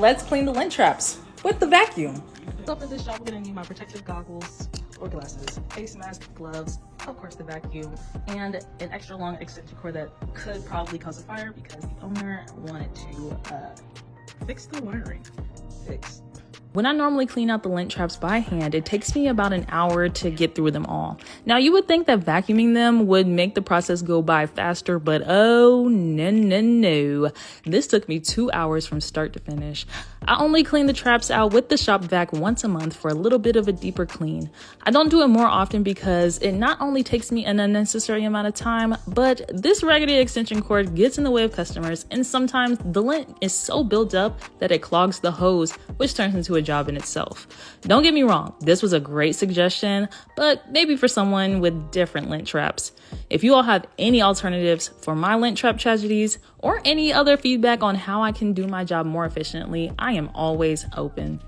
let's clean the lint traps with the vacuum. So for this job, we're gonna need my protective goggles or glasses, face mask, gloves, of course the vacuum, and an extra long extension cord that could probably cause a fire because the owner wanted to fix the wiring. When I normally clean out the lint traps by hand, it takes me about an hour to get through them all. Now, you would think that vacuuming them would make the process go by faster, but oh, no. This took me 2 hours from start to finish. I only clean the traps out with the shop vac once a month for a little bit of a deeper clean. I don't do it more often because it not only takes me an unnecessary amount of time, but this raggedy extension cord gets in the way of customers, and sometimes the lint is so built up that it clogs the hose, which turns into a job in itself. Don't get me wrong, this was a great suggestion, but maybe for someone with different lint traps. If you all have any alternatives for my lint trap tragedies or any other feedback on how I can do my job more efficiently, I am always open.